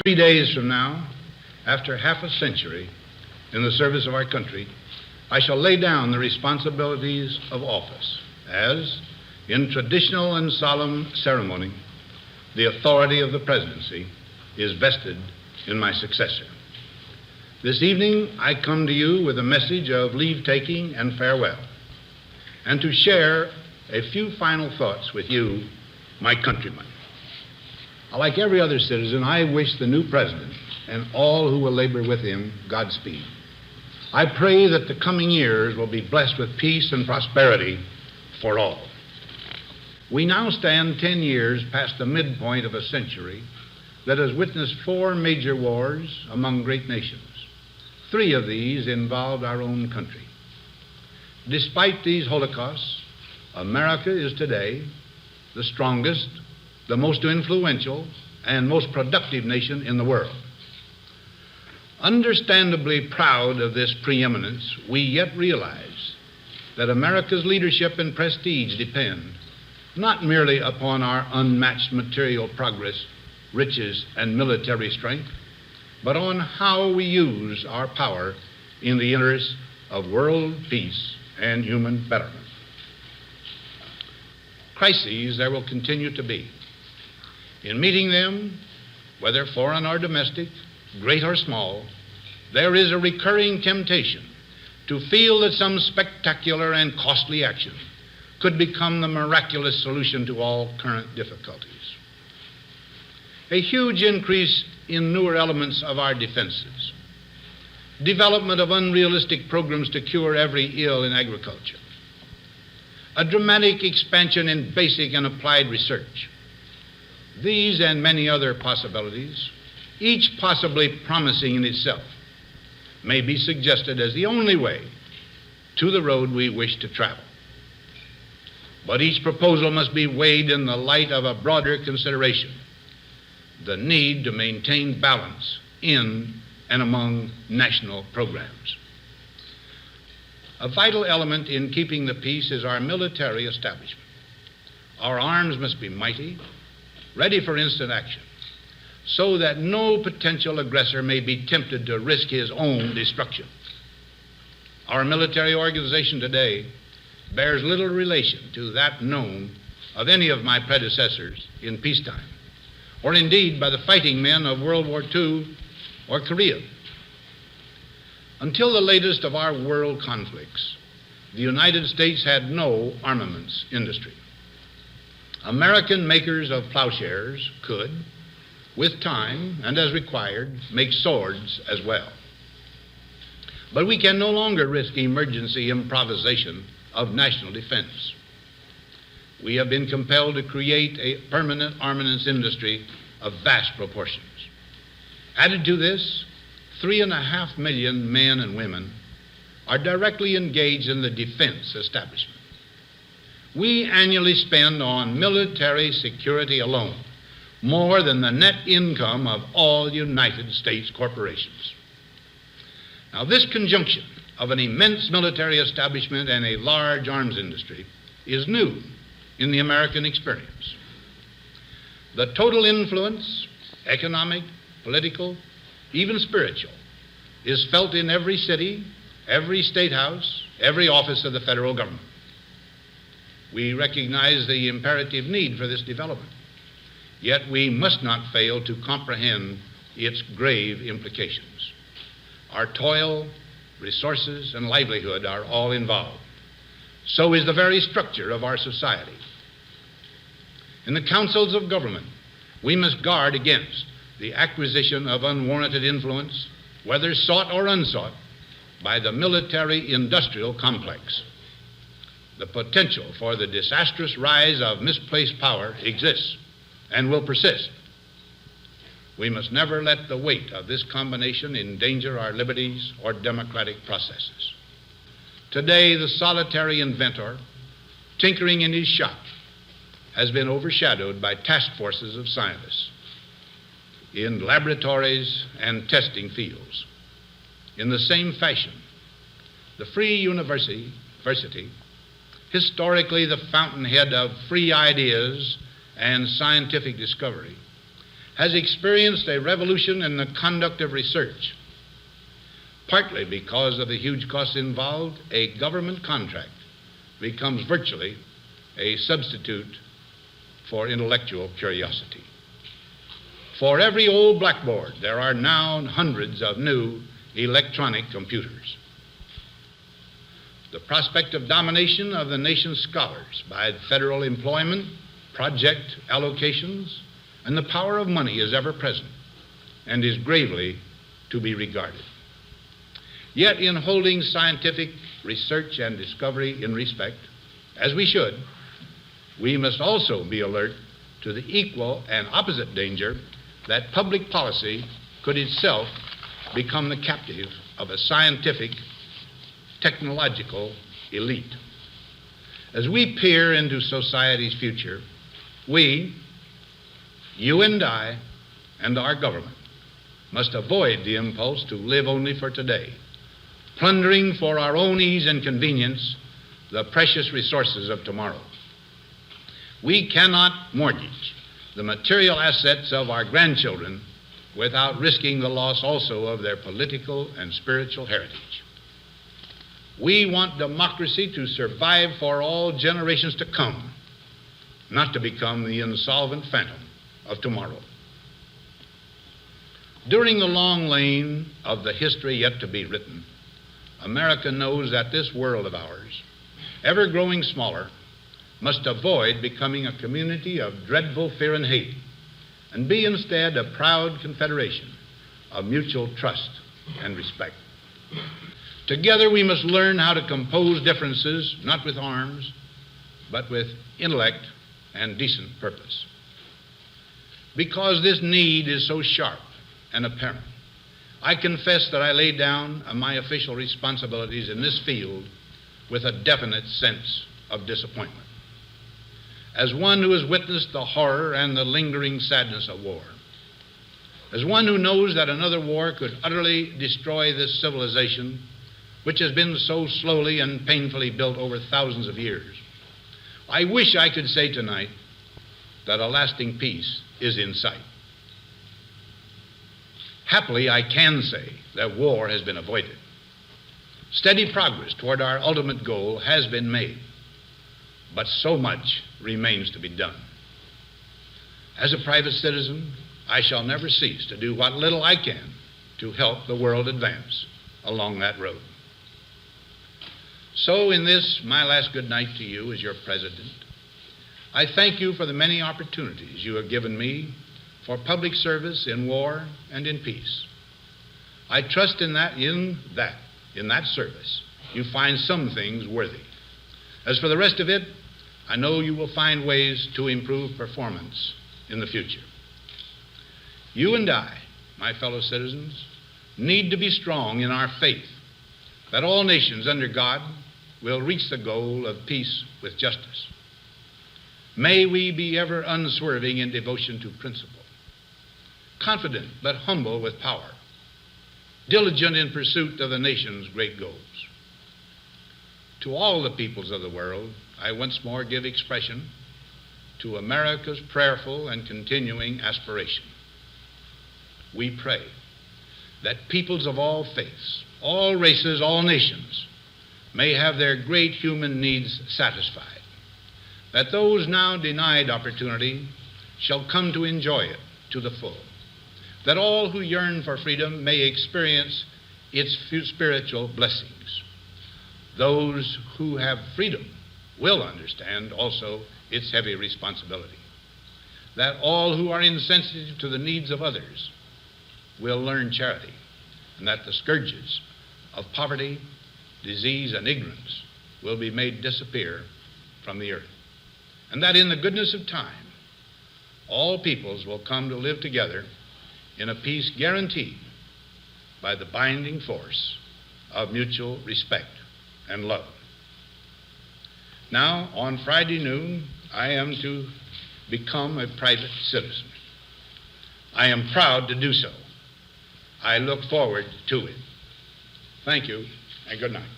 3 days from now, after half a century in the service of our country, I shall lay down the responsibilities of office as, in traditional and solemn ceremony, the authority of the presidency is vested in my successor. This evening, I come to you with a message of leave-taking and farewell, and to share a few final thoughts with you, my countrymen. Like every other citizen, I wish the new president and all who will labor with him Godspeed. I pray that the coming years will be blessed with peace and prosperity for all. We now stand 10 years past the midpoint of a century that has witnessed 4 major wars among great nations. 3 of these involved our own country. Despite these holocausts, America is today the strongest, the most influential, and most productive nation in the world. Understandably proud of this preeminence, we yet realize that America's leadership and prestige depend not merely upon our unmatched material progress, riches, and military strength, but on how we use our power in the interest of world peace and human betterment. Crises there will continue to be. In meeting them, whether foreign or domestic, great or small, there is a recurring temptation to feel that some spectacular and costly action could become the miraculous solution to all current difficulties. A huge increase in newer elements of our defenses, development of unrealistic programs to cure every ill in agriculture, a dramatic expansion in basic and applied research. These and many other possibilities, each possibly promising in itself, may be suggested as the only way to the road we wish to travel. But each proposal must be weighed in the light of a broader consideration, the need to maintain balance in and among national programs. A vital element in keeping the peace is our military establishment. Our arms must be mighty, ready for instant action, so that no potential aggressor may be tempted to risk his own destruction. Our military organization today bears little relation to that known of any of my predecessors in peacetime, or indeed by the fighting men of World War II or Korea. Until the latest of our world conflicts, the United States had no armaments industry. American makers of plowshares could, with time and as required, make swords as well. But we can no longer risk emergency improvisation of national defense. We have been compelled to create a permanent armaments industry of vast proportions. Added to this, 3.5 million men and women are directly engaged in the defense establishment. We annually spend on military security alone more than the net income of all United States corporations. Now, this conjunction of an immense military establishment and a large arms industry is new in the American experience. The total influence, economic, political, even spiritual, is felt in every city, every state house, every office of the federal government. We recognize the imperative need for this development, yet we must not fail to comprehend its grave implications. Our toil, resources, and livelihood are all involved. So is the very structure of our society. In the councils of government, we must guard against the acquisition of unwarranted influence, whether sought or unsought, by the military-industrial complex. The potential for the disastrous rise of misplaced power exists and will persist. We must never let the weight of this combination endanger our liberties or democratic processes. Today, the solitary inventor, tinkering in his shop, has been overshadowed by task forces of scientists in laboratories and testing fields. In the same fashion, the free university, historically the fountainhead of free ideas and scientific discovery, has experienced a revolution in the conduct of research. Partly because of the huge costs involved, a government contract becomes virtually a substitute for intellectual curiosity. For every old blackboard, there are now hundreds of new electronic computers. The prospect of domination of the nation's scholars by federal employment, project allocations, and the power of money is ever present and is gravely to be regarded. Yet in holding scientific research and discovery in respect, as we should, we must also be alert to the equal and opposite danger that public policy could itself become the captive of a scientific, technological elite. As we peer into society's future, we, you and I, and our government must avoid the impulse to live only for today, plundering for our own ease and convenience the precious resources of tomorrow. We cannot mortgage the material assets of our grandchildren without risking the loss also of their political and spiritual heritage. We want democracy to survive for all generations to come, not to become the insolvent phantom of tomorrow. During the long lane of the history yet to be written, America knows that this world of ours, ever growing smaller, must avoid becoming a community of dreadful fear and hate, and be instead a proud confederation of mutual trust and respect. Together we must learn how to compose differences, not with arms, but with intellect and decent purpose. Because this need is so sharp and apparent, I confess that I lay down my official responsibilities in this field with a definite sense of disappointment. As one who has witnessed the horror and the lingering sadness of war, as one who knows that another war could utterly destroy this civilization, which has been so slowly and painfully built over thousands of years, I wish I could say tonight that a lasting peace is in sight. Happily, I can say that war has been avoided. Steady progress toward our ultimate goal has been made, but so much remains to be done. As a private citizen, I shall never cease to do what little I can to help the world advance along that road. So in this, my last good night to you as your president, I thank you for the many opportunities you have given me for public service in war and in peace. I trust in that service, you find some things worthy. As for the rest of it, I know you will find ways to improve performance in the future. You and I, my fellow citizens, need to be strong in our faith that all nations under God will reach the goal of peace with justice. May we be ever unswerving in devotion to principle, confident but humble with power, diligent in pursuit of the nation's great goals. To all the peoples of the world, I once more give expression to America's prayerful and continuing aspiration. We pray that peoples of all faiths, all races, all nations may have their great human needs satisfied, that those now denied opportunity shall come to enjoy it to the full, that all who yearn for freedom may experience its spiritual blessings. Those who have freedom will understand also its heavy responsibility, that all who are insensitive to the needs of others will learn charity, and that the scourges of poverty, disease, and ignorance will be made disappear from the earth, and that in the goodness of time, all peoples will come to live together in a peace guaranteed by the binding force of mutual respect and love. Now, on Friday noon, I am to become a private citizen. I am proud to do so. I look forward to it. Thank you, and good night.